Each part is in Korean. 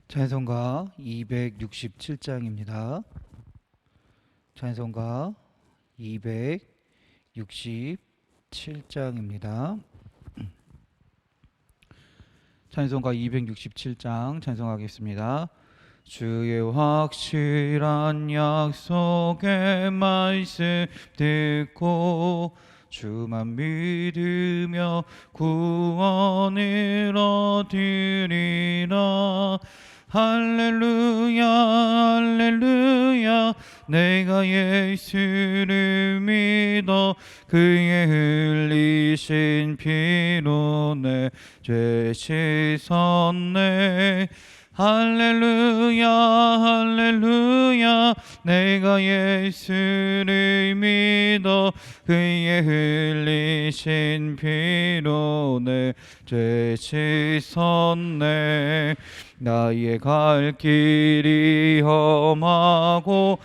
찬송가 267장입니다. 찬송가 267장입니다. 찬송가 267장 찬송하겠습니다. 주의 확실한 약속의 말씀 듣고 주만 믿으며 구원을 얻으리라. 할렐루야 할렐루야. 내가 예수를 믿어 그의 흘리신 피로 내 죄 씻었네. 할렐루야 할렐루야. 내가 예수를 믿어 그의 흘리신 피로 내 죄 씻었네. 나의 갈 길이 험하고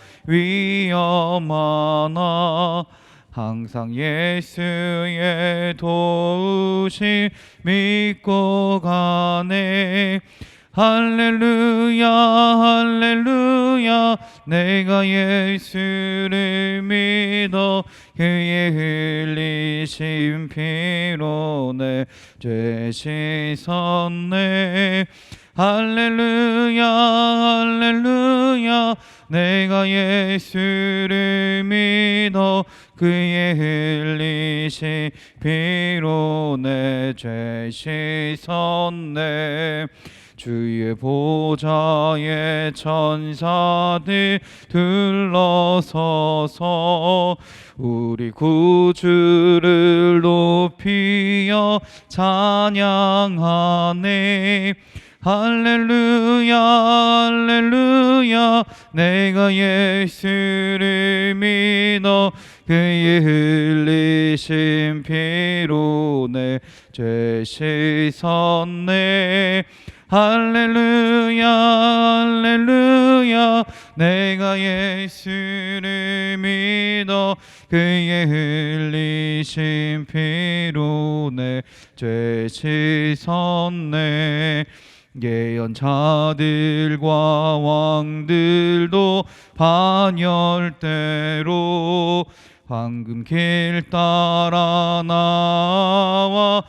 위험하나 항상 예수의 도우심 믿고 가네. 할렐루야 할렐루야. 내가 예수를 믿어 그의 흘리신 피로 내 죄 씻었네. 할렐루야 할렐루야. 내가 예수를 믿어 그의 흘리신 피로 내 죄 씻었네. 주의 보좌에 천사들 둘러서서 우리 구주를 높이어 찬양하네. 할렐루야 할렐루야. 내가 예수를 믿어 그의 흘리신 피로 내 죄 씻었네. 할렐루야 할렐루야. 내가 예수를 믿어 그의 흘리신 피로 내 죄 씻었네. 예언자들과 왕들도 반열대로 황금길 따라 나와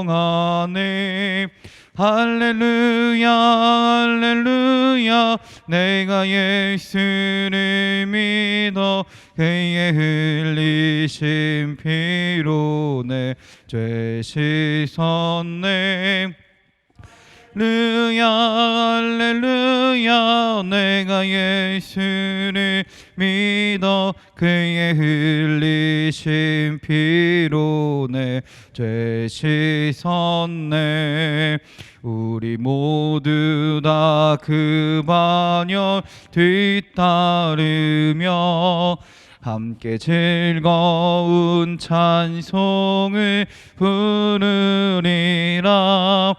찬송하네. 할렐루야 할렐루야. 내가 예수를 믿어 그의 흘리신 피로 내 죄 씻었네. 할렐루야 할렐루야. 내가 예수를 믿어 그의 흘리신 피로 내 죄 씻었네. 우리 모두 다 그 반열 뒤따르며 함께 즐거운 찬송을 부르리라.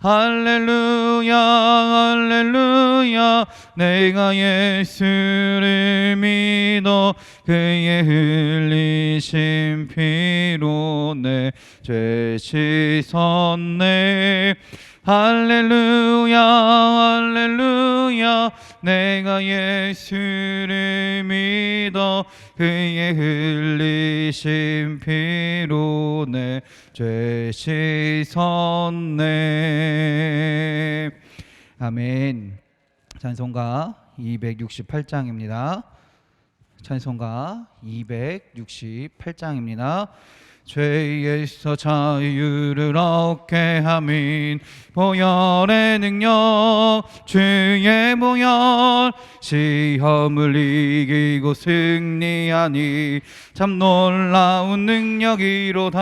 할렐루야 할렐루야. 내가 예수를 믿어 그의 흘리신 피로 내 죄 씻었네. 할렐루야 할렐루야. 내가 예수를 믿어 그의 흘리신 피로 내 죄 씻었네. 아멘. 찬송가 268장입니다. 찬송가 268장입니다. 죄에서 자유를 얻게 함인 보혈의 능력, 주의 보혈. 시험을 이기고 승리하니 참 놀라운 능력이로다.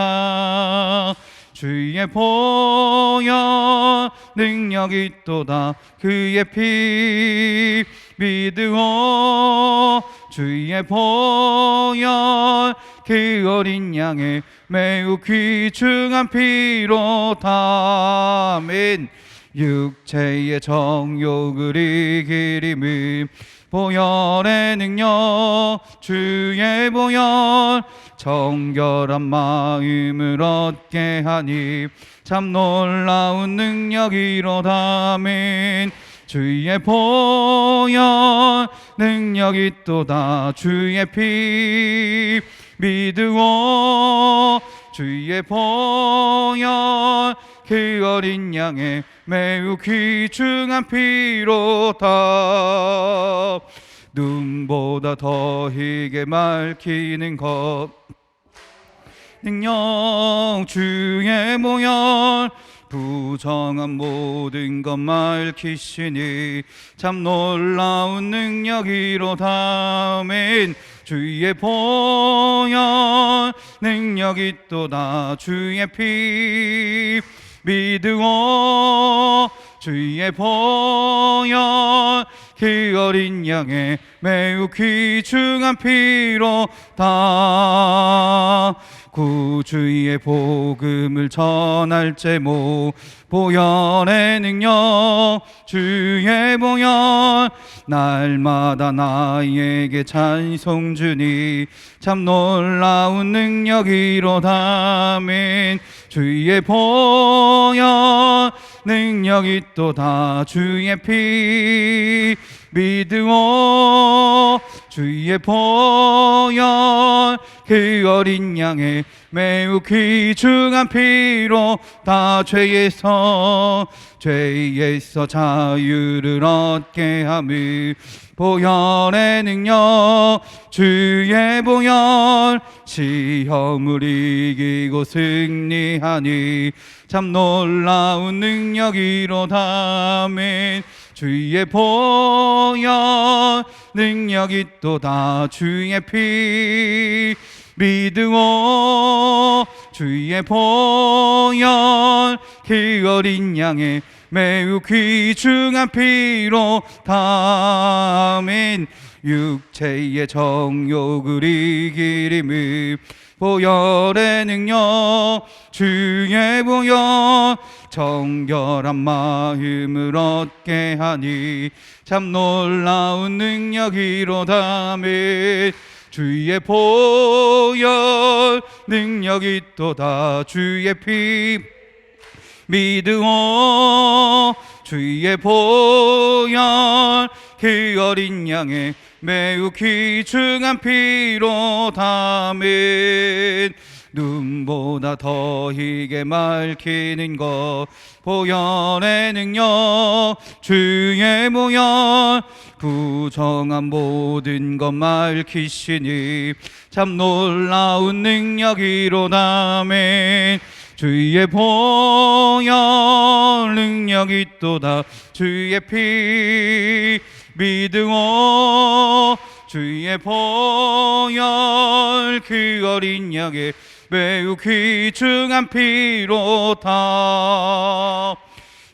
주의 보혈 능력이 있도다. 그의 피 믿으오. 주의 보혈 그 어린 양의 매우 귀중한 피로다. 아멘. 육체의 정욕을 이기림은 보혈의 능력 주의 보혈 정결한 마음을 얻게 하니 참 놀라운 능력이로다. 아멘. 주의 보혈 능력이 또다. 주의 피 믿으오. 주의 보혈 그 어린 양의 매우 귀중한 피로다. 눈보다 더 희게 밝히는 것 능력 주의 보혈 부정한 모든 것 밝히시니 참 놀라운 능력이로다. 아멘. 주의 보혈 능력이 또다. 주의 피 믿으오. 주의 보혈 그 어린 양의 매우 귀중한 피로다. 구주의 복음을 전할 제목 보혈의 능력 주의 보혈 날마다 나에게 찬송 주니 참 놀라운 능력이로다. 아멘. 주의 보혈 능력이 또다. 주의 피 믿으오. 주의 보혈 그 어린 양의 매우 귀중한 피로다. 죄에서 자유를 얻게 함을 보혈의 능력 주의 보혈 시험을 이기고 승리하니 참 놀라운 능력이로다. 아멘. 주의 보혈 능력이 또다. 주의 피 믿으오. 주의 보혈 그 어린 양의 매우 귀중한 피로다. 아멘. 육체의 정욕을 이기림을 보혈의 능력 주의 보혈 정결한 마음을 얻게 하니 참 놀라운 능력이로다. 아멘. 주의 보혈 능력이 또다. 주의 피 믿으오. 주의 보혈 그 어린 양의 매우 귀중한 피로다. 아멘. 눈보다 더 희게 밝히는 것 보혈의 능력 주의 보혈 부정한 모든 것 밝히시니 참 놀라운 능력이로다. 아멘. 주의 보혈 능력이 또다. 주의 피 믿으오. 주의 보혈 그 어린 양의 매우 귀중한 피로다.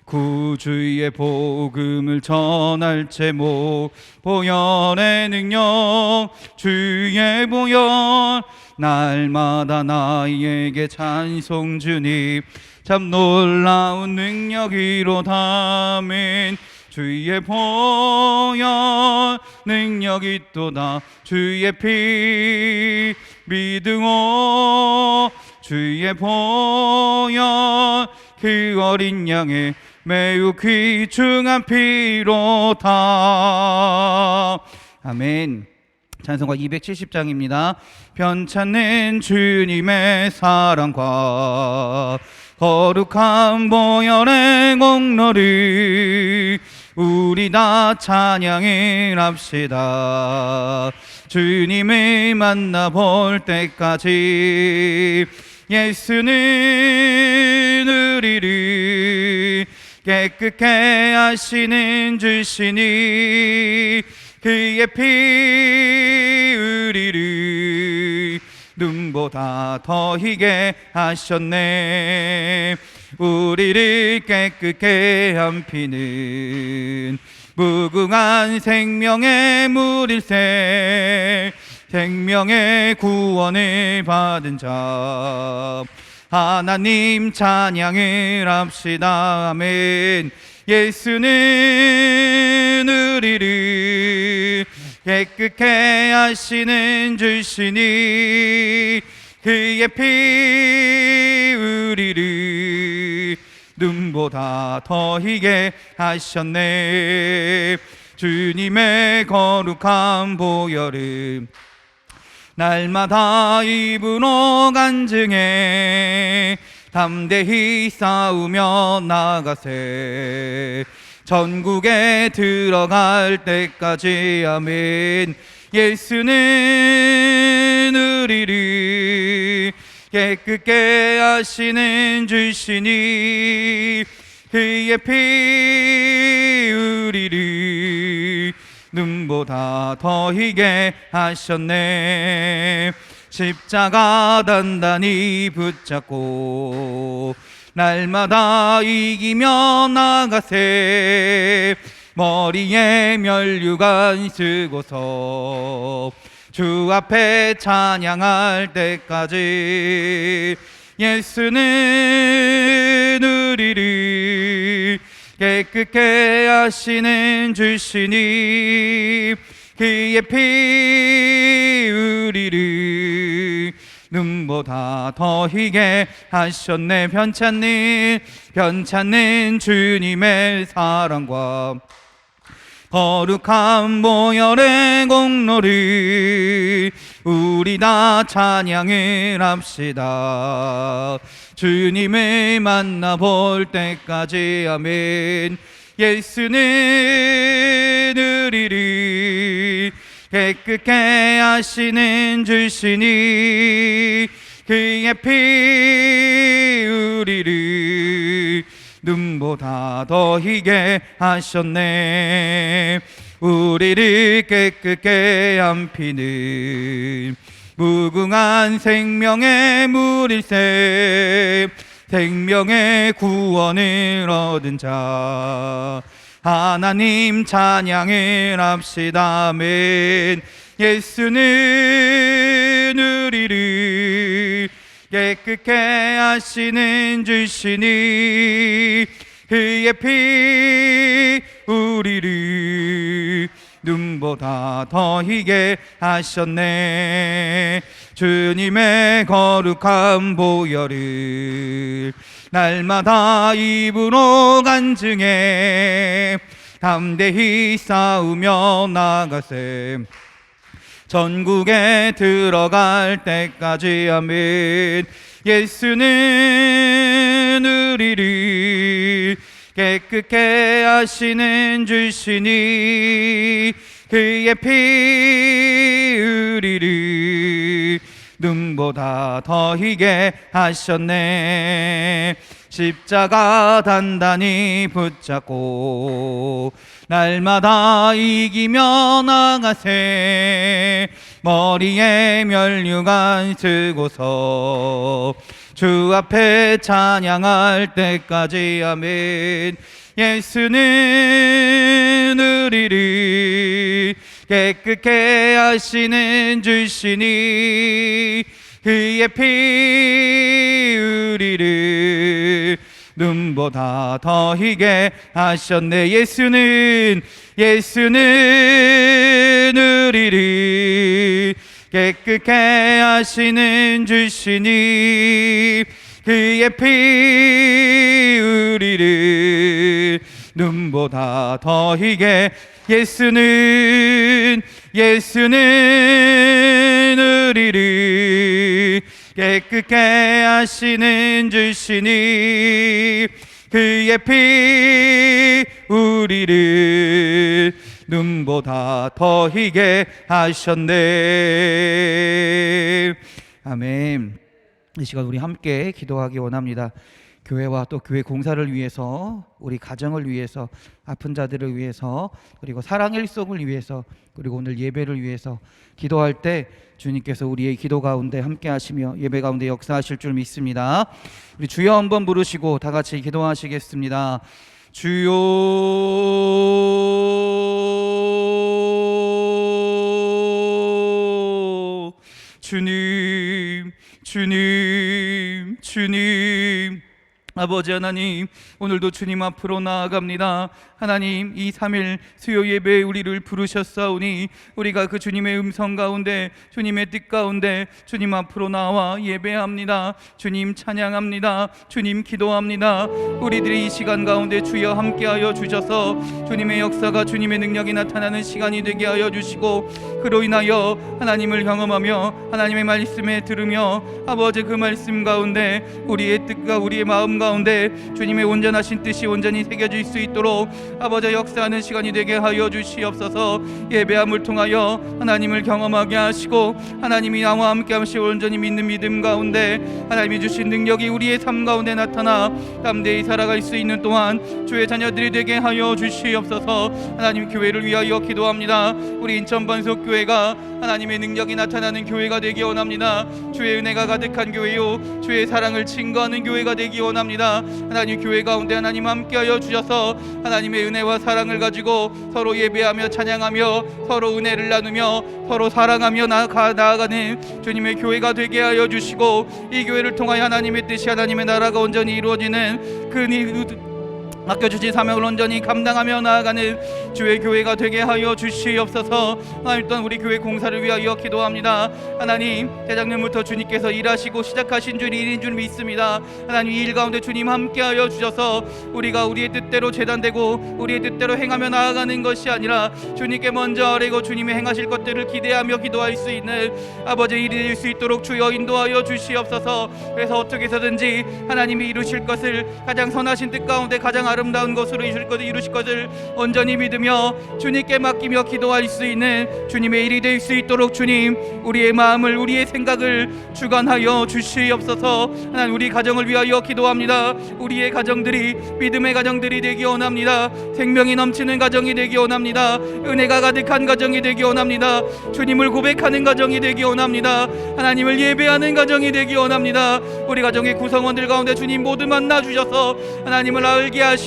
구주의 복음을 전할 제목 보혈의 능력 주의 보혈 날마다 나에게 찬송 주니 참 놀라운 능력이로다. 아멘. 주의 보혈 능력이 또다. 주의 피 믿으오. 주의 보혈 그 어린 양의 매우 귀중한 피로다. 아멘. 찬송가 270장입니다. 편찮는 주님의 사랑과 거룩한 보혈의 공로를 우리 다 찬양을 합시다. 주님을 만나볼 때까지 예수는 우리를 깨끗게 하시는 주시니 그의 피 우리를 눈보다 더 희게 하셨네. 우리를 깨끗게 한 피는 무궁한 생명의 물일세. 생명의 구원을 받은 자 하나님 찬양을 합시다. 아멘. 예수는 우리를 깨끗게 하시는 주시니 그의 피 우리를 눈보다 더 희게 하셨네. 주님의 거룩한 보혈을 날마다 입으로 간증해 담대히 싸우며 나가세. 전국에 들어갈 때까지. 아멘. 예수는 우리를 깨끗게 하시는 주시니 그의 피 우리를 눈보다 더 희게 하셨네. 십자가 단단히 붙잡고 날마다 이기며 나가세. 머리에 면류관 쓰고서 주 앞에 찬양할 때까지. 예수는 우리를 깨끗게 하시는 주시니 그의 피 우리를 눈보다 더 희게 하셨네. 편찮는 주님의 사랑과 거룩한 보혈의 공로를 우리 다 찬양을 합시다. 주님을 만나볼 때까지. 아멘. 예수는 우리를 깨끗게 하시는 주시니 그의 피 우리를 눈보다 더 희게 하셨네. 우리를 깨끗게 한 피는 무궁한 생명의 물일세. 생명의 구원을 얻은 자 하나님 찬양을 합시다. 아멘. 예수는 우리를 깨끗게 하시는 주시니 그의 피 우리를 눈보다 더 희게 하셨네. 주님의 거룩한 보혈을 날마다 입으로 간증해 담대히 싸우며 나가세. 전국에 들어갈 때까지. 아멘. 예수는 우리를 깨끗게 하시는 주시니 그의 피 우리를 눈보다 더 희게 하셨네. 십자가 단단히 붙잡고 날마다 이기며 나가세. 머리에 면류관 쓰고서 주 앞에 찬양할 때까지. 아멘. 예수는 우리를 깨끗게 하시는 주시니 그의 피 우리를 눈보다 더 희게 하셨네. 예수는 우리를 깨끗게 하시는 주시니 그의 피 우리를 눈보다 더 희게. 예수는 우리를 깨끗게 하시는 주시니 그의 피 우리를 눈보다 더 희게 하셨네. 아멘. 이 시간 우리 함께 기도하기 원합니다. 교회와 또 교회 공사를 위해서, 우리 가정을 위해서, 아픈 자들을 위해서, 그리고 사랑의 일속을 위해서, 그리고 오늘 예배를 위해서 기도할 때 주님께서 우리의 기도 가운데 함께 하시며 예배 가운데 역사하실 줄 믿습니다. 우리 주여 한번 부르시고 다 같이 기도하시겠습니다. 주여, 주님, 주님, 주님, 아버지 하나님, 오늘도 주님 앞으로 나아갑니다. 하나님, 이 3일 수요 예배에 우리를 부르셨사오니 우리가 그 주님의 음성 가운데, 주님의 뜻 가운데 주님 앞으로 나와 예배합니다. 주님 찬양합니다. 주님 기도합니다. 우리들이 이 시간 가운데 주여 함께하여 주셔서 주님의 역사가, 주님의 능력이 나타나는 시간이 되게 하여 주시고, 그로 인하여 하나님을 경험하며 하나님의 말씀에 들으며 아버지 그 말씀 가운데 우리의 뜻과 우리의 마음 가운데 주님의 온전하신 뜻이 온전히 새겨질 수 있도록 아버지 역사하는 시간이 되게 하여 주시옵소서. 예배함을 통하여 하나님을 경험하게 하시고 하나님이 나와 함께 하시고 온전히 믿는 믿음 가운데 하나님이 주신 능력이 우리의 삶 가운데 나타나 담대히 살아갈 수 있는 동안 주의 자녀들이 되게 하여 주시옵소서. 하나님, 교회를 위하여 기도합니다. 우리 인천 반석교회가 하나님의 능력이 나타나는 교회가 되기 원합니다. 주의 은혜가 가득한 교회요, 주의 사랑을 증거하는 교회가 되기 원합니다. 하나님, 교회 가운데 하나님 함께하여 주셔서 하나님의 은혜와 사랑을 가지고 서로 예배하며 찬양하며 서로 은혜를 나누며 서로 사랑하며 나아가는 주님의 교회가 되게 하여 주시고, 이 교회를 통하여 하나님의 뜻이, 하나님의 나라가 온전히 이루어지는 그 맡겨주신 사명을 온전히 감당하며 나아가는 주의 교회가 되게 하여 주시옵소서. 하나님, 또한 우리 교회 공사를 위하여 기도합니다. 하나님, 재작년부터 주님께서 일하시고 시작하신 줄 일인 줄 믿습니다. 하나님, 이 일 가운데 주님 함께하여 주셔서 우리가 우리의 뜻대로 재단되고 우리의 뜻대로 행하며 나아가는 것이 아니라 주님께 먼저 아뢰고 주님이 행하실 것들을 기대하며 기도할 수 있는 아버지 일이 될 수 있도록 주여 인도하여 주시옵소서. 그래서 어떻게 해서든지 하나님이 이루실 것을, 가장 선하신 뜻 가운데 가장 아름다운 것으로 이루실 것을 온전히 믿으며 주님께 맡기며 기도할 수 있는 주님의 일이 될 수 있도록 주님, 우리의 마음을, 우리의 생각을 주관하여 주시옵소서. 하나님, 우리 가정을 위하여 기도합니다. 우리의 가정들이 믿음의 가정들이 되기 원합니다. 생명이 넘치는 가정이 되기 원합니다. 은혜가 가득한 가정이 되기 원합니다. 주님을 고백하는 가정이 되기 원합니다. 하나님을 예배하는 가정이 되기 원합니다. 우리 가정의 구성원들 가운데 주님 모두 만나 주셔서 하나님을 알게 하시고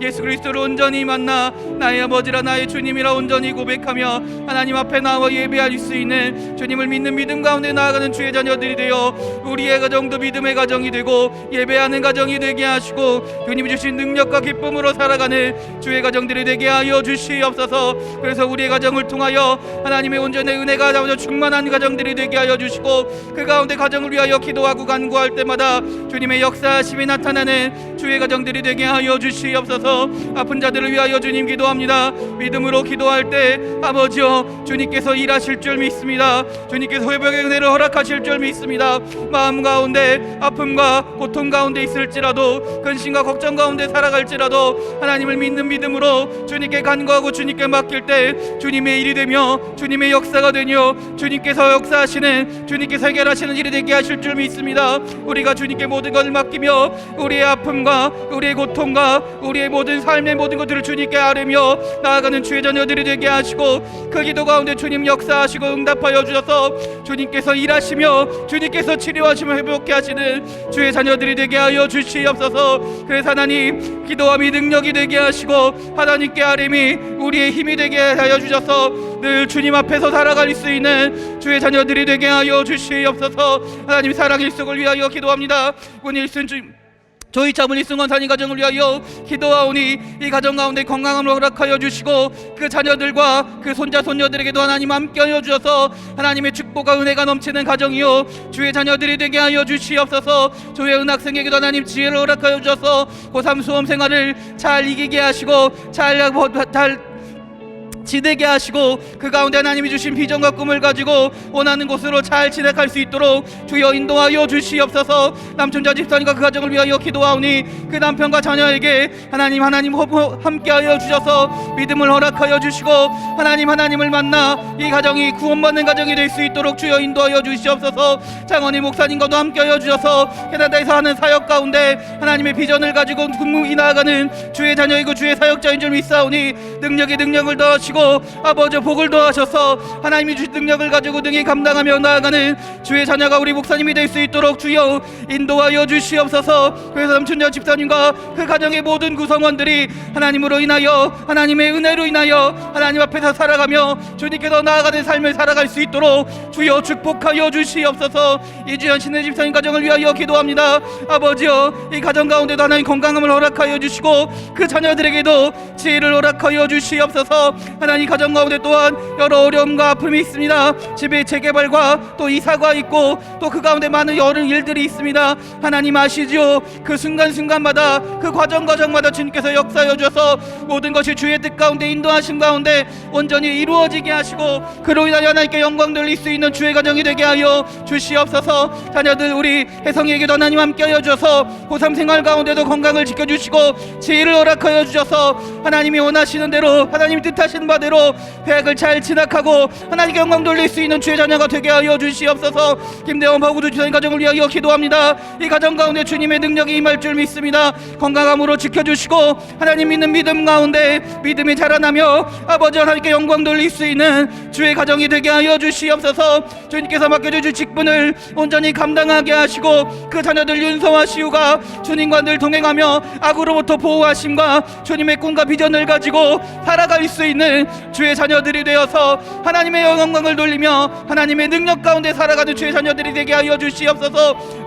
예수 그리스도를 온전히 만나 나의 아버지라 나의 주님이라 온전히 고백하며 하나님 앞에 나와 예배할 수 있는, 주님을 믿는 믿음 가운데 나아가는 주의 자녀들이 되어 우리의 가정도 믿음의 가정이 되고 예배하는 가정이 되게 하시고 주님이 주신 능력과 기쁨으로 살아가는 주의 가정들이 되게 하여 주시옵소서. 그래서 우리의 가정을 통하여 하나님의 온전한 은혜가 나오며 충만한 가정들이 되게 하여 주시고, 그 가운데 가정을 위하여 기도하고 간구할 때마다 주님의 역사하심이 나타나는 주의 가정들이 되게 하여 주시옵소서. 아픈 자들을 위하여 주님 기도합니다. 믿음으로 기도할 때 아버지여, 주님께서 일하실 줄 믿습니다. 주님께서 회복의 은혜를 허락하실 줄 믿습니다. 마음 가운데 아픔과 고통 가운데 있을지라도, 근심과 걱정 가운데 살아갈지라도 하나님을 믿는 믿음으로 주님께 간구하고 주님께 맡길 때 주님의 일이 되며 주님의 역사가 되며 주님께서 역사하시는, 주님께서 해결하시는 일이 되게 하실 줄 믿습니다. 우리가 주님께 모든 것을 맡기며 우리의 아픔과 우리의 고통과 우리의 모든 삶의 모든 것들을 주님께 아뢰며 나아가는 주의 자녀들이 되게 하시고, 그 기도 가운데 주님 역사하시고 응답하여 주셔서 주님께서 일하시며 주님께서 치료하시며 회복케 하시는 주의 자녀들이 되게 하여 주시옵소서. 그래서 하나님, 기도함이 능력이 되게 하시고 하나님께 아뢰미 우리의 힘이 되게 하여 주셔서 늘 주님 앞에서 살아갈 수 있는 주의 자녀들이 되게 하여 주시옵소서. 하나님, 사랑 일속을 위하여 기도합니다. 군 일순 저희 자문 일승원 산이 가정을 위하여 기도하오니 이 가정 가운데 건강함을 허락하여 주시고 그 자녀들과 그 손자 손녀들에게도 하나님 함께하여 주셔서 하나님의 축복과 은혜가 넘치는 가정이요 주의 자녀들이 되게 하여 주시옵소서. 조혜 은학생에게도 하나님 지혜를 허락하여 주셔서 고3 수험 생활을 잘 이기게 하시고 잘 지되게 하시고 그 가운데 하나님이 주신 비전과 꿈을 가지고 원하는 곳으로 잘 진행할 수 있도록 주여 인도하여 주시옵소서. 남촌자 집사님과 그 가정을 위하여 기도하오니 그 남편과 자녀에게 하나님 함께하여 주셔서 믿음을 허락하여 주시고 하나님을 만나 이 가정이 구원받는 가정이 될 수 있도록 주여 인도하여 주시옵소서. 장원희 목사님과도 함께하여 주셔서 캐나다에서 하는 사역 가운데 하나님의 비전을 가지고 군무이 나아가는 주의 자녀이고 주의 사역자인 줄 믿사오니 능력을 더하시고 주시고 아버지 복을 더하셔서 하나님이 주신 능력을 가지고 능히 감당하며 나아가는 주의 자녀가 우리 목사님이 될 수 있도록 주여 인도하여 주시옵소서. 그래서 남춘자 집사님과 그 가정의 모든 구성원들이 하나님으로 인하여 하나님의 은혜로 인하여 하나님 앞에서 살아가며 주님께서 나아가는 삶을 살아갈 수 있도록 주여 축복하여 주시옵소서. 이주연 신의 집사님 가정을 위하여 기도합니다. 아버지여 이 가정 가운데도 하나님 건강함을 허락하여 주시고 그 자녀들에게도 지혜를 허락하여 주시옵소서. 하나님 가정 가운데 또한 여러 어려움과 아픔이 있습니다. 집의 재개발과 또 이사가 있고 또 그 가운데 많은 여러 일들이 있습니다. 하나님 아시지요. 그 순간순간마다 그 과정마다 주님께서 역사하여 주셔서 모든 것이 주의 뜻 가운데 인도하신 가운데 온전히 이루어지게 하시고 그로 인하여 하나님께 영광 돌릴 수 있는 주의 가정이 되게 하여 주시옵소서. 자녀들 우리 혜성이에게도 하나님 함께하여 주셔서 고3 생활 가운데도 건강을 지켜주시고 지혜를 허락하여 주셔서 하나님이 원하시는 대로 하나님이 뜻하시는 바대로 대학을 잘 진학하고 하나님께 영광 돌릴 수 있는 주의 자녀가 되게 하여 주시옵소서. 김대원 바구두 주사님 가정을 위하여 기도합니다. 이 가정 가운데 주님의 능력이 임할 줄 믿습니다. 건강함으로 지켜주시고 하나님 믿는 믿음 가운데 믿음이 자라나며 아버지 하나님께 영광 돌릴 수 있는 주의 가정이 되게 하여 주시옵소서. 주님께서 맡겨주신 직분을 온전히 감당하게 하시고 그 자녀들 윤서와 시우가 주님과 늘 동행하며 악으로부터 보호하심과 주님의 꿈과 비전을 가지고 살아갈 수 있는 주의 자녀들이 되어서 하나님의 영광을 돌리며 하나님의 능력 가운데 살아가는 주의 자녀들이 되게 하여 주시옵소서.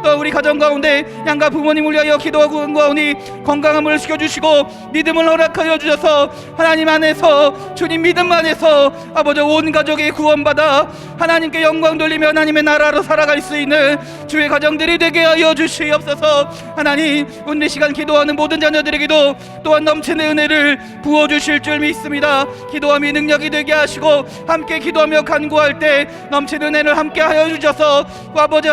또 우리 가정 가운데 양가 부모님을 위하여 기도하고 간구하오니 건강함을 시켜주시고 믿음을 허락하여 주셔서 하나님 안에서 주님 믿음 안에서 아버지 온 가족이 구원받아 하나님께 영광 돌리며 하나님의 나라로 살아갈 수 있는 주의 가정들이 되게 하여 주시옵소서. 하나님 오늘 이 시간 기도하는 모든 자녀들에게도 또한 넘치는 은혜를 부어주실 줄 믿습니다. 기도함이 능력이 되게 하시고 함께 기도하며 간구할 때 넘치는 은혜를 함께 하여 주셔서 아버지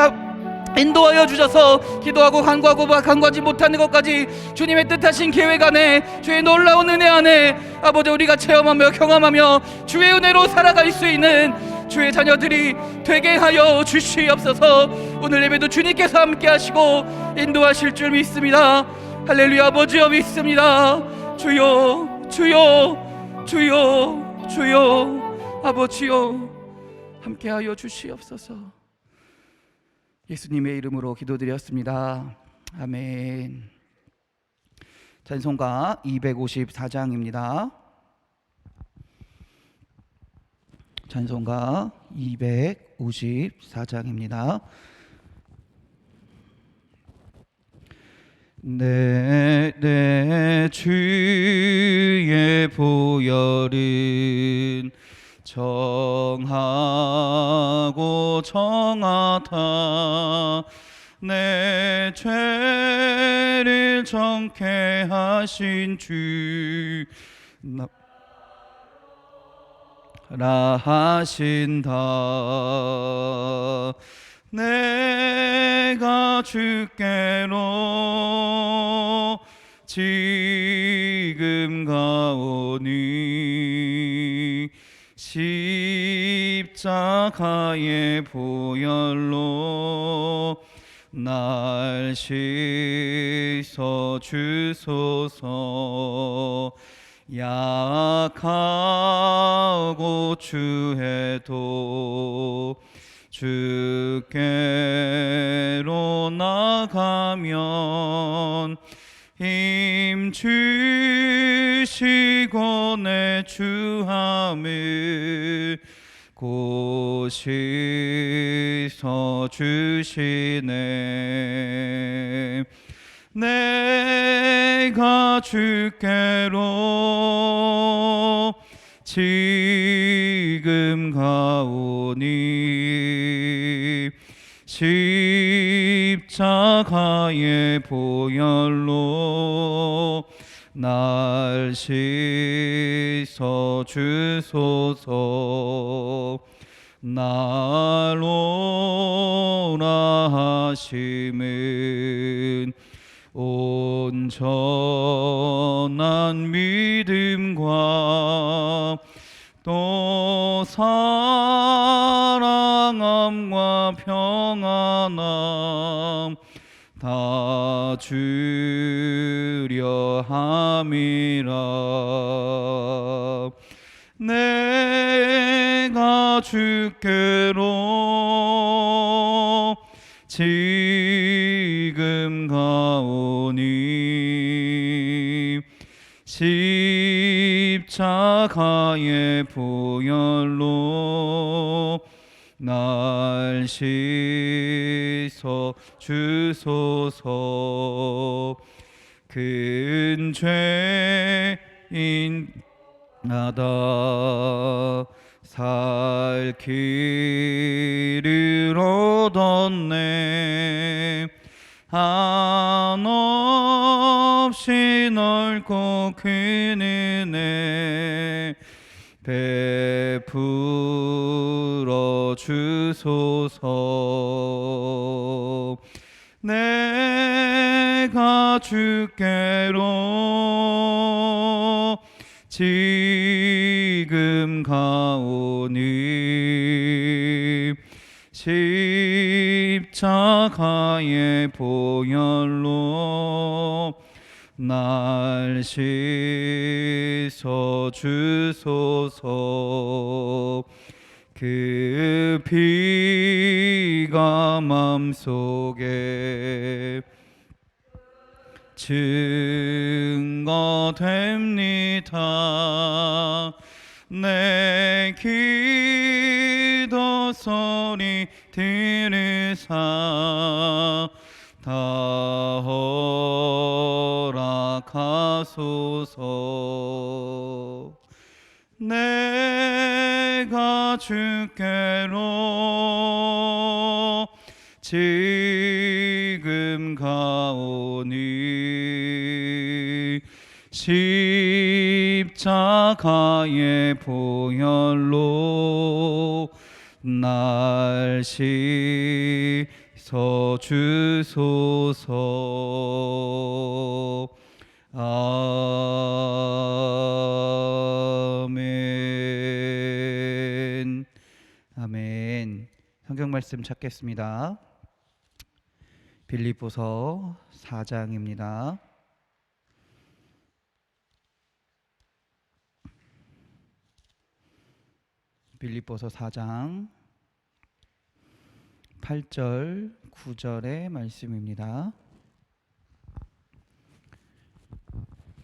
인도하여 주셔서 기도하고 간구하지 못하는 것까지 주님의 뜻하신 계획 안에 주의 놀라운 은혜 안에 아버지 우리가 체험하며 경험하며 주의 은혜로 살아갈 수 있는 주의 자녀들이 되게 하여 주시옵소서. 오늘 예배도 주님께서 함께 하시고 인도하실 줄 믿습니다. 할렐루야. 아버지여 믿습니다. 주여 주여 주여 주여 아버지여 함께하여 주시옵소서. 예수님의 이름으로 기도드렸습니다. 아멘. 찬송가 254장입니다. 찬송가 254장입니다. 내 주의 보혈은 정하고 정하다. 내 죄를 정케 하신 주 라 하신다. 내가 주께로 지금 가오니 십자가의 보혈로 날 씻어 주소서. 약하고 추해도 주께로 나가면 힘 주시고 내 주함을 곧 씻어 주시네. 내가 주께로 지금 가오니 십자가의 보혈로 날 씻어 주소서. 나로라 하심은 온전한 믿음과 또 사랑함과 평안함 다 주려 함이라. 내 가오니 십자가의 보혈로 날 씻어 주소서. 큰 죄인 나다 살 길을 얻었네. 한없이 넓고 큰 은혜 베풀어 주소서. 내가 주께로 지금 가오니 십자가의 보혈로 날 씻어 주소서. 그 피가 맘속에 증거됩니다. 내 기도 소리 들으사 다 허락하소서. 내가 주께로 지금 가오니 십자가의 보혈로 날 씻어 주소서. 아멘. 아멘. 성경 말씀 찾겠습니다. 빌립보서 4장입니다. 빌립보서 4장 8절 9절의 말씀입니다.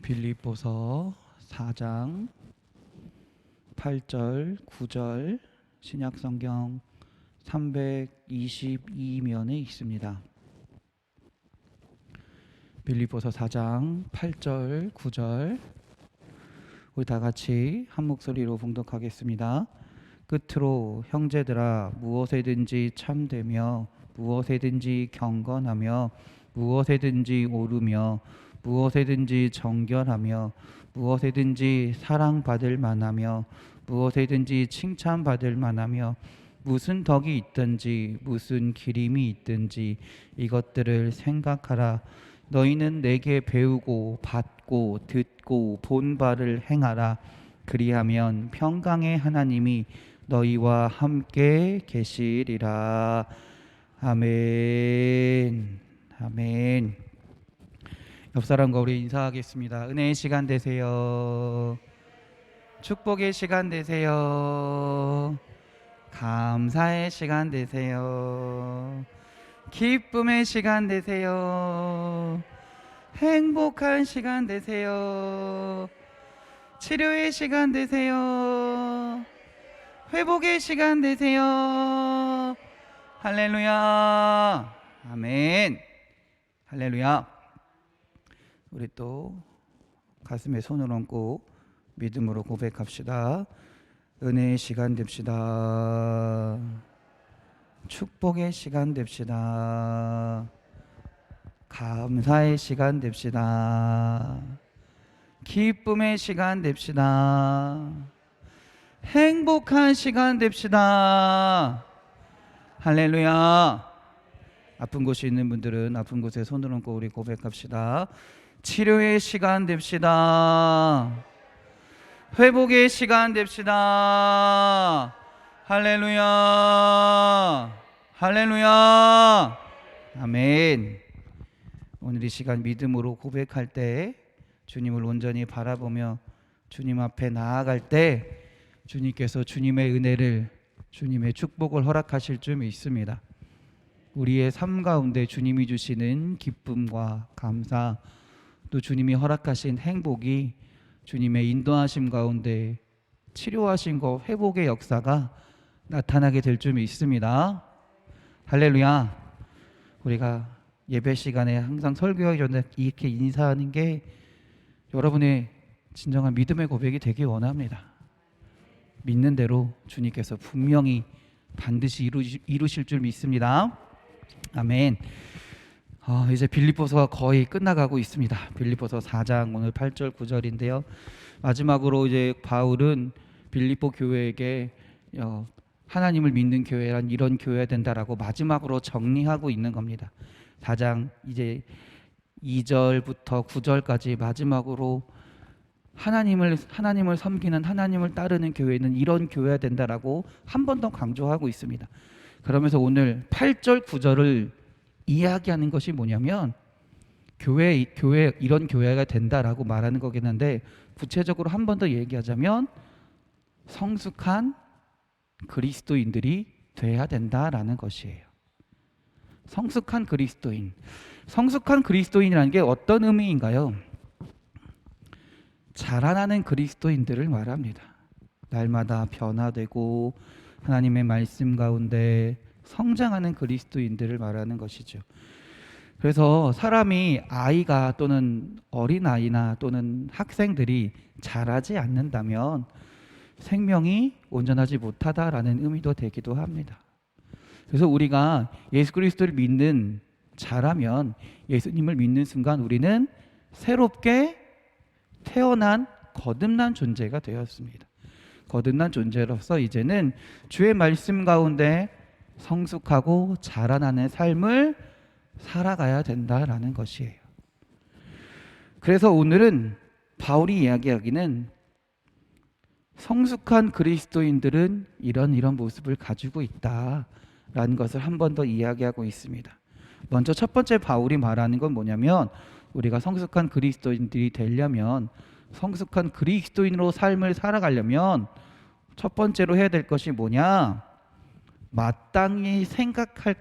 빌립보서 4장 8절 9절 신약성경 322면에 있습니다. 빌립보서 4장 8절 9절 우리 다 같이 한 목소리로 봉독하겠습니다. 끝으로 형제들아 무엇에든지 참되며 무엇에든지 경건하며 무엇에든지 오르며 무엇에든지 정결하며 무엇에든지 사랑받을 만하며 무엇에든지 칭찬받을 만하며 무슨 덕이 있든지 무슨 기림이 있든지 이것들을 생각하라. 너희는 내게 배우고 받고 듣고 본 바를 행하라. 그리하면 평강의 하나님이 너희와 함께 계시리라. 아멘. 아멘. 옆 사람과 우리 인사하겠습니다. 은혜의 시간 되세요. 축복의 시간 되세요. 감사의 시간 되세요. 기쁨의 시간 되세요. 행복한 시간 되세요. 치료의 시간 되세요. 회복의 시간 되세요. 할렐루야. 아멘. 할렐루야. 우리 또 가슴에 손을 얹고 믿음으로 고백합시다. 은혜의 시간 됩시다. 축복의 시간 됩시다. 감사의 시간 됩시다. 기쁨의 시간 됩시다. 행복한 시간 됩시다. 할렐루야. 아픈 곳이 있는 분들은 아픈 곳에 손을 얹고 우리 고백합시다. 치료의 시간 됩시다. 회복의 시간 됩시다. 할렐루야. 할렐루야. 아멘. 오늘 이 시간 믿음으로 고백할 때 주님을 온전히 바라보며 주님 앞에 나아갈 때 주님께서 주님의 은혜를 주님의 축복을 허락하실 줄 믿습니다. 우리의 삶 가운데 주님이 주시는 기쁨과 감사, 또 주님이 허락하신 행복이 주님의 인도하심 가운데 치료하신 것, 회복의 역사가 나타나게 될 줄 믿습니다. 할렐루야. 우리가 예배 시간에 항상 설교하기 전에 이렇게 인사하는 게 여러분의 진정한 믿음의 고백이 되기 원합니다. 믿는 대로 주님께서 분명히 반드시 이루실 줄 믿습니다. 아멘. 이제 빌립보서가 거의 끝나가고 있습니다. 빌립보서 4장 오늘 8절 9절인데요. 마지막으로 이제 바울은 빌립보 교회에게 하나님을 믿는 교회란 이런 교회가 된다라고 마지막으로 정리하고 있는 겁니다. 4장 이제 2절부터 9절까지 마지막으로 하나님을 섬기는, 하나님을 따르는 교회는 이런 교회가 된다라고 한 번 더 강조하고 있습니다. 그러면서 오늘 8절 9절을 이야기하는 것이 뭐냐면 교회 이런 교회가 된다라고 말하는 거긴 한데, 구체적으로 한 번 더 얘기하자면 성숙한 그리스도인들이 돼야 된다라는 것이에요. 성숙한 그리스도인이라는 게 어떤 의미인가요? 자라나는 그리스도인들을 말합니다. 날마다 변화되고 하나님의 말씀 가운데 성장하는 그리스도인들을 말하는 것이죠. 그래서 사람이 아이가 또는 어린아이나 또는 학생들이 자라지 않는다면 생명이 온전하지 못하다라는 의미도 되기도 합니다. 그래서 우리가 예수 그리스도를 자라면 예수님을 믿는 순간 우리는 새롭게 태어난 거듭난 존재가 되었습니다. 거듭난 존재로서 이제는 주의 말씀 가운데 성숙하고 자라나는 삶을 살아가야 된다라는 것이에요. 그래서 오늘은 바울이 이야기하기는 성숙한 그리스도인들은 이런 모습을 가지고 있다라는 것을 한 번 더 이야기하고 있습니다. 먼저 첫 번째 바울이 말하는 건 뭐냐면, 우리가 성숙한 그리스도인들이 되려면, 성숙한 그리스도인으로 삶을 살아가려면 첫 번째로 해야 될 것이 뭐냐? 마땅히 생각해야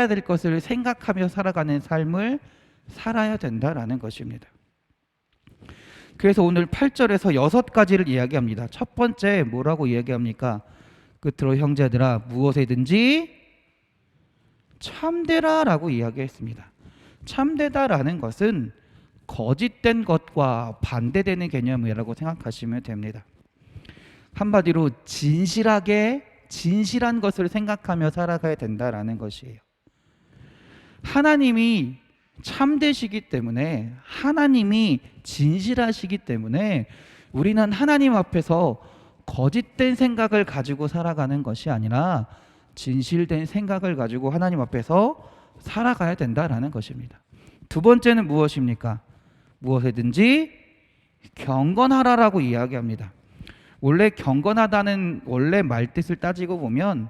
될 것을 생각하며 살아가는 삶을 살아야 된다라는 것입니다. 그래서 오늘 8절에서 6가지를 이야기합니다. 첫 번째 뭐라고 이야기합니까? 끝으로 형제들아 무엇에든지 참되라라고 이야기했습니다. 참되다라는 것은 거짓된 것과 반대되는 개념이라고 생각하시면 됩니다. 한마디로 진실한 것을 생각하며 살아가야 된다라는 것이에요. 하나님이 참되시기 때문에, 하나님이 진실하시기 때문에 우리는 하나님 앞에서 거짓된 생각을 가지고 살아가는 것이 아니라 진실된 생각을 가지고 하나님 앞에서 살아가야 된다라는 것입니다. 두 번째는 무엇입니까? 무엇이든지 경건하라라고 이야기합니다. 원래 경건하다는 원래 말뜻을 따지고 보면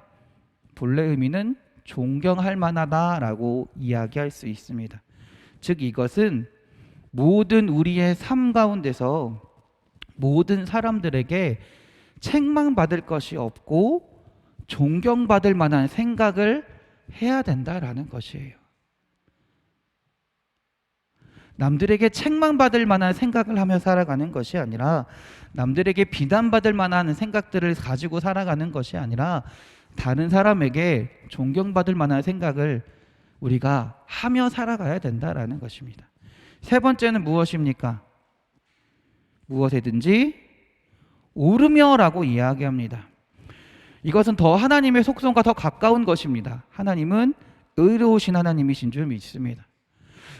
본래 의미는 존경할 만하다라고 이야기할 수 있습니다. 즉 이것은 모든 우리의 삶 가운데서 모든 사람들에게 책망받을 것이 없고 존경받을 만한 생각을 해야 된다라는 것이에요. 남들에게 책망받을 만한 생각을 하며 살아가는 것이 아니라, 남들에게 비난받을 만한 생각들을 가지고 살아가는 것이 아니라, 다른 사람에게 존경받을 만한 생각을 우리가 하며 살아가야 된다라는 것입니다. 세 번째는 무엇입니까? 무엇이든지 오르며라고 이야기합니다. 이것은 더 하나님의 속성과 더 가까운 것입니다. 하나님은 의로우신 하나님이신 줄 믿습니다.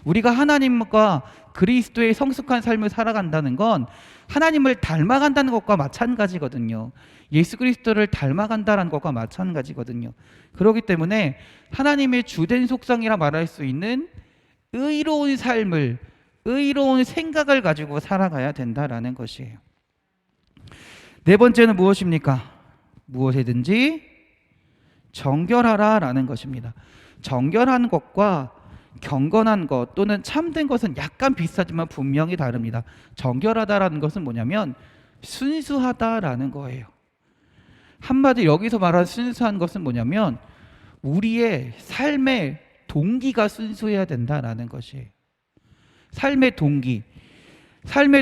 우리가 하나님과 그리스도의 성숙한 삶을 살아간다는 건 하나님을 닮아간다는 것과 마찬가지거든요. 예수 그리스도를 닮아간다는 것과 마찬가지거든요. 그렇기 때문에 하나님의 주된 속성이라 말할 수 있는 의로운 삶을, 의로운 생각을 가지고 살아가야 된다라는 것이에요. 네 번째는 무엇입니까? 무엇이든지 정결하라라는 것입니다. 정결한 것과 경건한 것 또는 참된 것은 약간 비슷하지만 분명히 다릅니다. 정결하다라는 것은 뭐냐면 순수하다라는 거예요. 한마디 여기서 말하는 순수한 것은 뭐냐면 우리의 삶의 동기가 순수해야 된다라는 것이에요. 삶의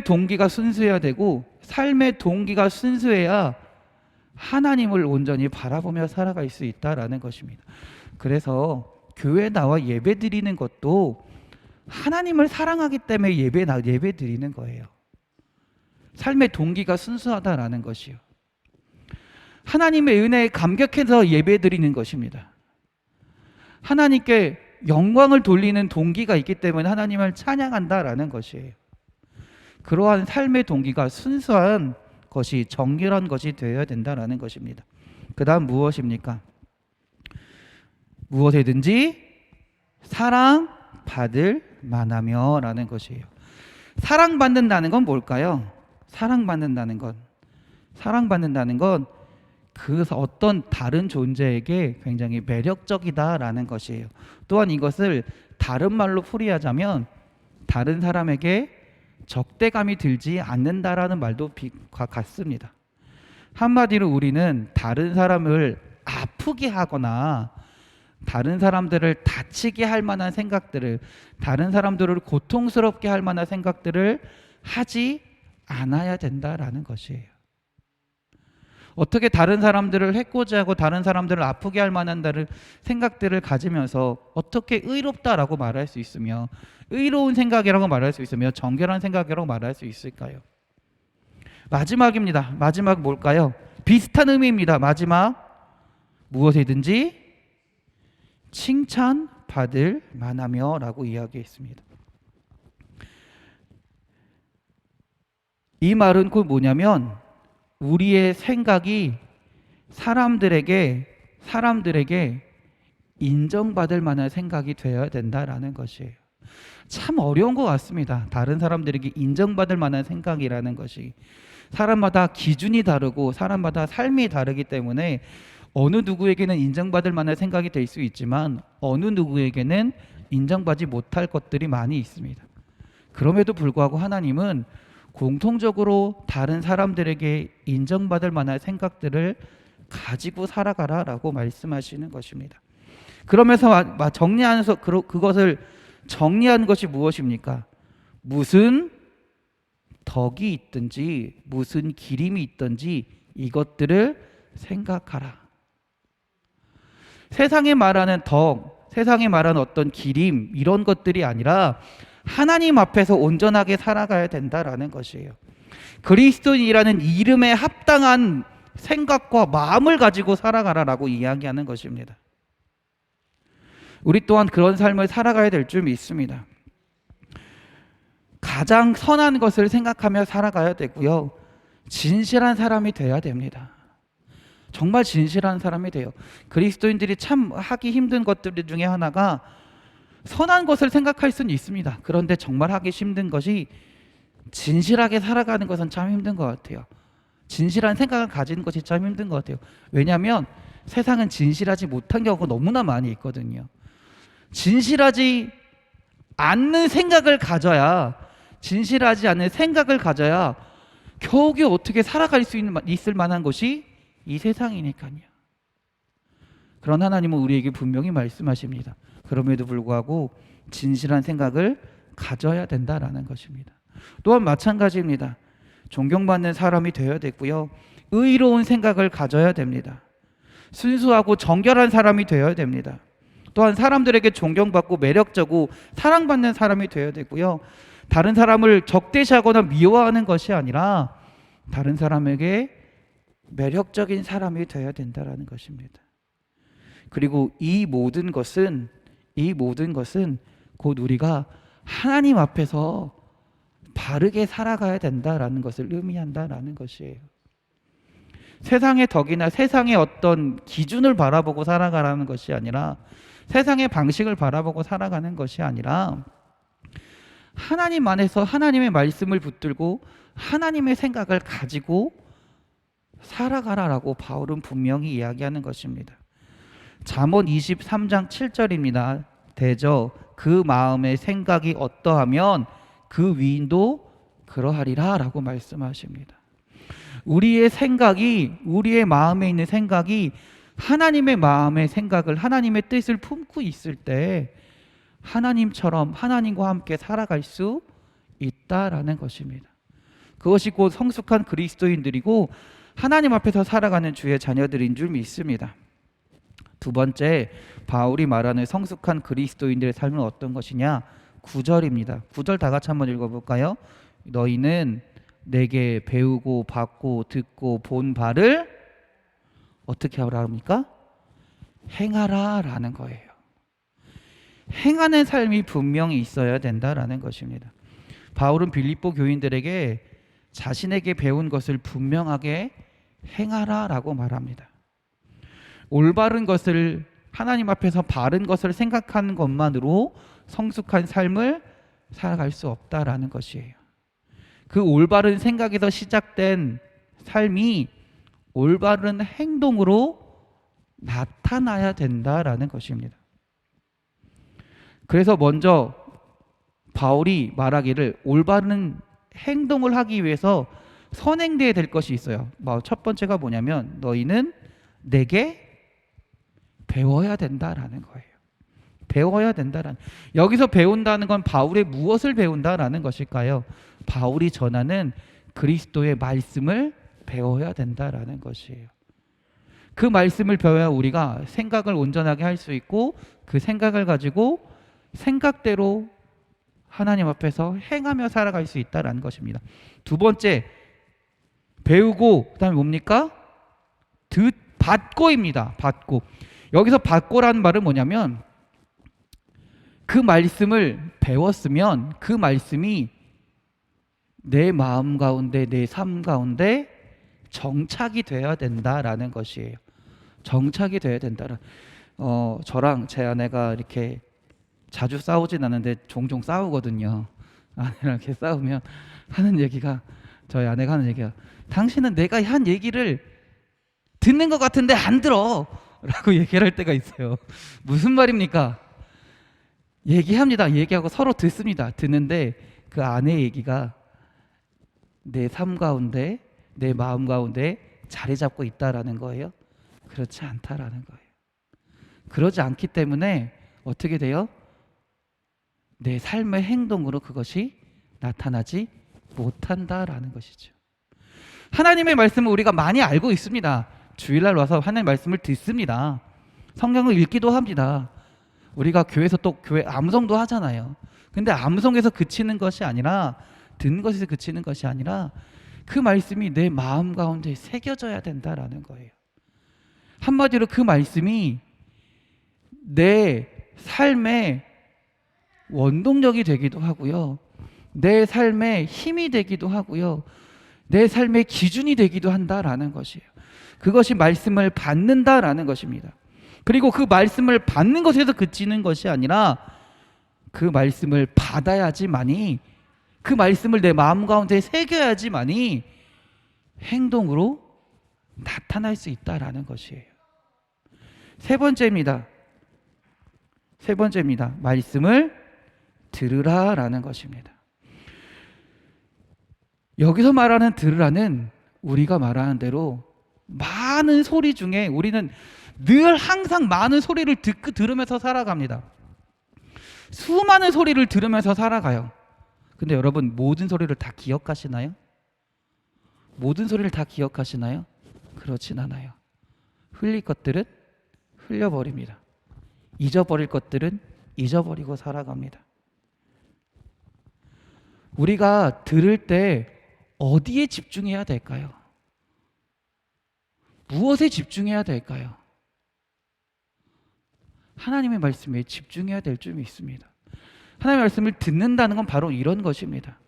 동기가 순수해야 되고, 삶의 동기가 순수해야 하나님을 온전히 바라보며 살아갈 수 있다라는 것입니다. 그래서 교회 나와 예배 드리는 것도 하나님을 사랑하기 때문에 예배 드리는 거예요. 삶의 동기가 순수하다라는 것이요. 하나님의 은혜에 감격해서 예배 드리는 것입니다. 하나님께 영광을 돌리는 동기가 있기 때문에 하나님을 찬양한다라는 것이에요. 그러한 삶의 동기가 순수한 것이, 정결한 것이 되어야 된다라는 것입니다. 그 다음 무엇입니까? 무엇이든지 사랑받을 만하며 라는 것이에요. 사랑받는다는 건 뭘까요? 사랑받는다는 건 그 어떤 다른 존재에게 굉장히 매력적이다라는 것이에요. 또한 이것을 다른 말로 풀이하자면 다른 사람에게 적대감이 들지 않는다라는 말도 같습니다. 한마디로 우리는 다른 사람을 아프게 하거나 다른 사람들을 다치게 할 만한 생각들을, 다른 사람들을 고통스럽게 할 만한 생각들을 하지 않아야 된다라는 것이에요. 어떻게 다른 사람들을 해코지하고 다른 사람들을 아프게 할 만한 생각들을 가지면서 어떻게 의롭다라고 말할 수 있으며, 의로운 생각이라고 말할 수 있으며, 정결한 생각이라고 말할 수 있을까요? 마지막입니다. 마지막 뭘까요? 비슷한 의미입니다. 마지막, 무엇이든지 칭찬받을 만하며 라고 이야기했습니다. 이 말은 곧 뭐냐면, 우리의 생각이 사람들에게 인정받을 만한 생각이 되어야 된다라는 것이에요. 참 어려운 것 같습니다. 다른 사람들에게 인정받을 만한 생각이라는 것이 사람마다 기준이 다르고 사람마다 삶이 다르기 때문에 어느 누구에게는 인정받을 만한 생각이 될 수 있지만 어느 누구에게는 인정받지 못할 것들이 많이 있습니다. 그럼에도 불구하고 하나님은 공통적으로 다른 사람들에게 인정받을 만한 생각들을 가지고 살아가라라고 말씀하시는 것입니다. 그러면서 정리하면서 그것을 정리하는 것이 무엇입니까? 무슨 덕이 있든지 무슨 기림이 있든지 이것들을 생각하라. 세상에 말하는 덕, 세상에 말하는 어떤 기림, 이런 것들이 아니라 하나님 앞에서 온전하게 살아가야 된다라는 것이에요. 그리스도인이라는 이름에 합당한 생각과 마음을 가지고 살아가라라고 이야기하는 것입니다. 우리 또한 그런 삶을 살아가야 될 줄 믿습니다. 가장 선한 것을 생각하며 살아가야 되고요. 진실한 사람이 되어야 됩니다. 정말 진실한 사람이 돼요. 그리스도인들이 참 하기 힘든 것들 중에 하나가 선한 것을 생각할 수는 있습니다. 그런데 정말 하기 힘든 것이 진실하게 살아가는 것은 참 힘든 것 같아요. 진실한 생각을 가지는 것이 참 힘든 것 같아요. 왜냐하면 세상은 진실하지 못한 경우가 너무나 많이 있거든요. 진실하지 않는 생각을 가져야, 진실하지 않는 생각을 가져야 겨우겨우 어떻게 살아갈 수 있을 만한 것이 이 세상이니까요. 그런 하나님은 우리에게 분명히 말씀하십니다. 그럼에도 불구하고 진실한 생각을 가져야 된다라는 것입니다. 또한 마찬가지입니다. 존경받는 사람이 되어야 되고요. 의로운 생각을 가져야 됩니다. 순수하고 정결한 사람이 되어야 됩니다. 또한 사람들에게 존경받고 매력적이고 사랑받는 사람이 되어야 되고요. 다른 사람을 적대시하거나 미워하는 것이 아니라 다른 사람에게 매력적인 사람이 되어야 된다라는 것입니다. 그리고 이 모든 것은 곧 우리가 하나님 앞에서 바르게 살아가야 된다라는 것을 의미한다라는 것이에요. 세상의 덕이나 세상의 어떤 기준을 바라보고 살아가라는 것이 아니라, 세상의 방식을 바라보고 살아가는 것이 아니라 하나님 안에서 하나님의 말씀을 붙들고 하나님의 생각을 가지고 살아가라라고 바울은 분명히 이야기하는 것입니다. 잠언 23장 7절입니다. 대저 그 마음의 생각이 어떠하면 그 위인도 그러하리라 라고 말씀하십니다. 우리의 생각이, 우리의 마음에 있는 생각이 하나님의 마음의 생각을, 하나님의 뜻을 품고 있을 때 하나님처럼 하나님과 함께 살아갈 수 있다라는 것입니다. 그것이 곧 성숙한 그리스도인들이고 하나님 앞에서 살아가는 주의 자녀들인 줄 믿습니다. 두 번째, 바울이 말하는 성숙한 그리스도인들의 삶은 어떤 것이냐? 9절입니다. 9절 다 같이 한번 읽어볼까요? 너희는 내게 배우고 받고 듣고 본 바를 어떻게 하라 합니까? 행하라 라는 거예요. 행하는 삶이 분명히 있어야 된다라는 것입니다. 바울은 빌립보 교인들에게 자신에게 배운 것을 분명하게 행하라 라고 말합니다. 올바른 것을, 하나님 앞에서 바른 것을 생각하는 것만으로 성숙한 삶을 살아갈 수 없다라는 것이에요. 그 올바른 생각에서 시작된 삶이 올바른 행동으로 나타나야 된다라는 것입니다. 그래서 먼저 바울이 말하기를 올바른 행동을 하기 위해서 선행돼야 될 것이 있어요. 첫 번째가 뭐냐면 너희는 내게 배워야 된다라는 거예요. 배워야 된다라는, 여기서 배운다는 건 바울의 무엇을 배운다라는 것일까요? 바울이 전하는 그리스도의 말씀을 배워야 된다라는 것이에요. 그 말씀을 배워야 우리가 생각을 온전하게 할 수 있고 그 생각을 가지고 생각대로 하나님 앞에서 행하며 살아갈 수 있다라는 것입니다. 두 번째, 배우고 그다음에 뭡니까? 받고입니다. 받고. 여기서 받고라는 말은 뭐냐면 그 말씀을 배웠으면 그 말씀이 내 마음 가운데, 내 삶 가운데 정착이 돼야 된다라는 것이에요. 정착이 돼야 된다라. 저랑 제 아내가 이렇게 자주 싸우진 않는데 종종 싸우거든요. 아내랑 이렇게 싸우면 하는 얘기가, 저희 아내가 하는 얘기가, 당신은 내가 한 얘기를 듣는 것 같은데 안 들어 라고 얘기를 할 때가 있어요. 무슨 말입니까? 얘기합니다. 얘기하고 서로 듣습니다. 듣는데 그 아내의 얘기가 내 삶 가운데, 내 마음 가운데 자리 잡고 있다라는 거예요? 그렇지 않다라는 거예요. 그러지 않기 때문에 어떻게 돼요? 내 삶의 행동으로 그것이 나타나지 못한다라는 것이죠. 하나님의 말씀을 우리가 많이 알고 있습니다. 주일날 와서 하나님의 말씀을 듣습니다. 성경을 읽기도 합니다. 우리가 교회에서 또 교회 암송도 하잖아요. 근데 암송에서 그치는 것이 아니라, 듣는 것에서 그치는 것이 아니라 그 말씀이 내 마음 가운데 새겨져야 된다라는 거예요. 한마디로 그 말씀이 내 삶의 원동력이 되기도 하고요, 내 삶의 힘이 되기도 하고요, 내 삶의 기준이 되기도 한다라는 것이에요. 그것이 말씀을 받는다라는 것입니다. 그리고 그 말씀을 받는 것에서 그치는 것이 아니라 그 말씀을 받아야지만이, 그 말씀을 내 마음 가운데 새겨야지만이 행동으로 나타날 수 있다라는 것이에요. 세 번째입니다. 말씀을 들으라라는 것입니다. 여기서 말하는 들으라는, 우리가 말하는 대로 많은 소리 중에 우리는 늘 항상 많은 소리를 들으면서 살아갑니다. 수많은 소리를 들으면서 살아가요. 근데 여러분, 모든 소리를 다 기억하시나요? 모든 소리를 다 기억하시나요? 그렇진 않아요. 흘릴 것들은 흘려버립니다. 잊어버릴 것들은 잊어버리고 살아갑니다. 우리가 들을 때 어디에 집중해야 될까요? 무엇에 집중해야 될까요? 하나님의 말씀에 집중해야 될 줄 믿습니다. 하나님의 말씀을 듣는다는 건 바로 이런 것입니다.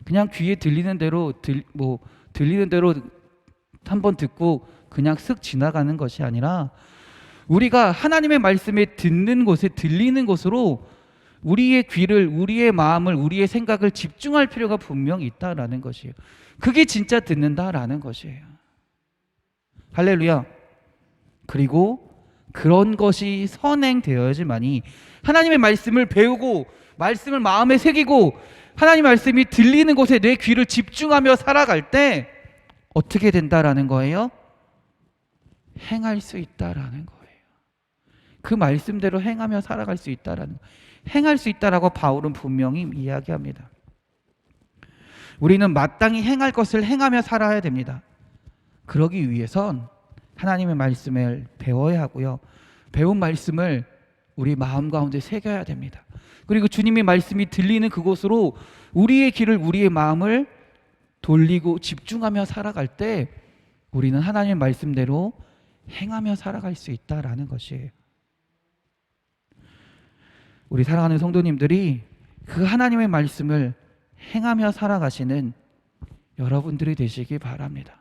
그냥 귀에 들리는 대로 들리는 대로 한번 듣고 그냥 쓱 지나가는 것이 아니라, 우리가 하나님의 말씀에 듣는 곳에, 들리는 곳으로 우리의 귀를, 우리의 마음을, 우리의 생각을 집중할 필요가 분명히 있다라는 것이에요. 그게 진짜 듣는다라는 것이에요. 할렐루야. 그리고 그런 것이 선행되어야지만이, 하나님의 말씀을 배우고 말씀을 마음에 새기고 하나님 말씀이 들리는 곳에 내 귀를 집중하며 살아갈 때 어떻게 된다라는 거예요? 행할 수 있다라는 거예요. 그 말씀대로 행하며 살아갈 수 있다라는 거예요. 행할 수 있다라고 바울은 분명히 이야기합니다. 우리는 마땅히 행할 것을 행하며 살아야 됩니다. 그러기 위해선 하나님의 말씀을 배워야 하고요. 배운 말씀을 우리 마음 가운데 새겨야 됩니다. 그리고 주님의 말씀이 들리는 그곳으로 우리의 길을, 우리의 마음을 돌리고 집중하며 살아갈 때 우리는 하나님의 말씀대로 행하며 살아갈 수 있다라는 것이에요. 우리 사랑하는 성도님들이 그 하나님의 말씀을 행하며 살아가시는 여러분들이 되시기 바랍니다.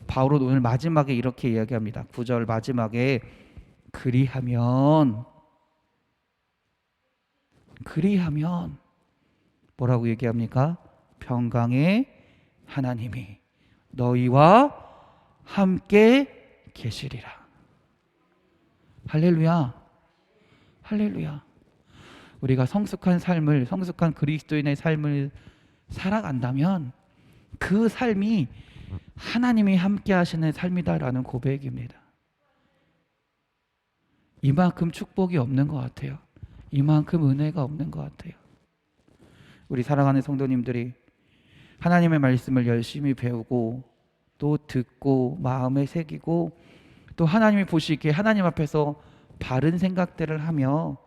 바울은 오늘 마지막에 이렇게 이야기합니다. 9절 마지막에 그리하면 뭐라고 얘기합니까? 평강의 하나님이 너희와 함께 계시리라. 할렐루야. 할렐루야. 우리가 성숙한 삶을, 성숙한 그리스도인의 삶을 살아간다면 그 삶이 하나님이 함께 하시는 삶이다라는 고백입니다. 이만큼 축복이 없는 것 같아요. 이만큼 은혜가 없는 것 같아요. 우리 사랑하는 성도님들이 하나님의 말씀을 열심히 배우고 또 듣고 마음에 새기고 또 하나님이 보시기에 하나님 앞에서 바른 생각들을 하며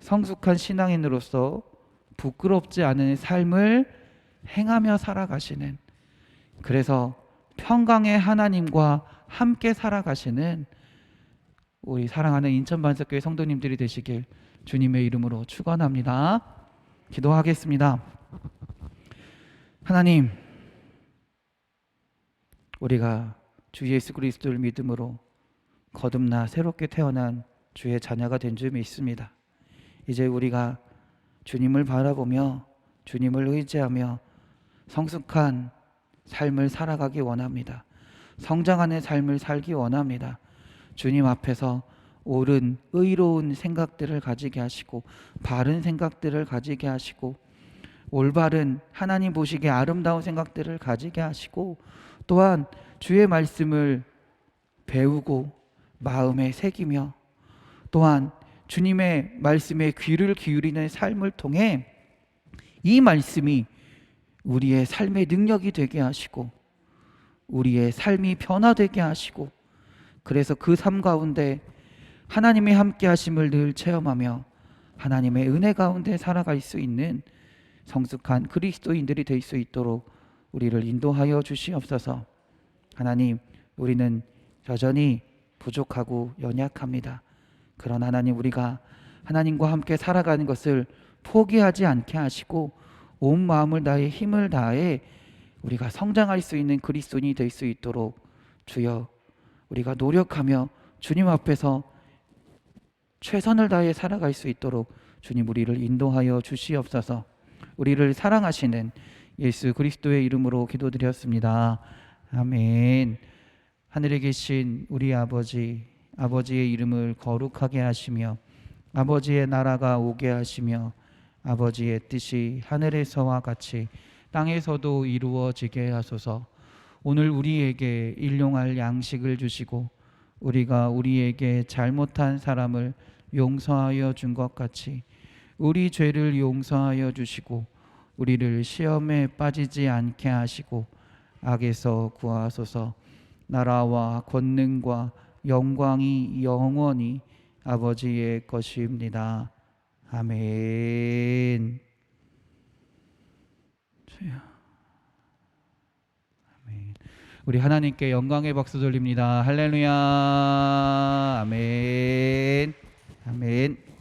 성숙한 신앙인으로서 부끄럽지 않은 삶을 행하며 살아가시는, 그래서 평강의 하나님과 함께 살아가시는 우리 사랑하는 인천반석교회 성도님들이 되시길 주님의 이름으로 축원합니다. 기도하겠습니다. 하나님, 우리가 주 예수 그리스도를 믿음으로 거듭나 새롭게 태어난 주의 자녀가 된 줄 믿습니다. 이제 우리가 주님을 바라보며 주님을 의지하며 성숙한 삶을 살아가기 원합니다. 성장하는 삶을 살기 원합니다. 주님 앞에서 옳은 의로운 생각들을 가지게 하시고 바른 생각들을 가지게 하시고 올바른 하나님 보시기에 아름다운 생각들을 가지게 하시고 또한 주의 말씀을 배우고 마음에 새기며 또한 주님의 말씀에 귀를 기울이는 삶을 통해 이 말씀이 우리의 삶의 능력이 되게 하시고 우리의 삶이 변화되게 하시고 그래서 그 삶 가운데 하나님의 함께 하심을 늘 체험하며 하나님의 은혜 가운데 살아갈 수 있는 성숙한 그리스도인들이 될 수 있도록 우리를 인도하여 주시옵소서. 하나님, 우리는 여전히 부족하고 연약합니다. 그러나 하나님, 우리가 하나님과 함께 살아가는 것을 포기하지 않게 하시고 온 마음을 다해 힘을 다해 우리가 성장할 수 있는 그리스도인이 될 수 있도록 주여 우리가 노력하며 주님 앞에서 최선을 다해 살아갈 수 있도록 주님 우리를 인도하여 주시옵소서. 우리를 사랑하시는 예수 그리스도의 이름으로 기도드렸습니다. 아멘. 하늘에 계신 우리 아버지, 아버지의 이름을 거룩하게 하시며 아버지의 나라가 오게 하시며 아버지의 뜻이 하늘에서와 같이 땅에서도 이루어지게 하소서. 오늘 우리에게 일용할 양식을 주시고 우리가 우리에게 잘못한 사람을 용서하여 준 것 같이 우리 죄를 용서하여 주시고 우리를 시험에 빠지지 않게 하시고 악에서 구하소서. 나라와 권능과 영광이 영원히 아버지의 것입니다. 아멘. 아멘. 우리 하나님께 영광의 박수 돌립니다. 할렐루야. 아멘. 아멘.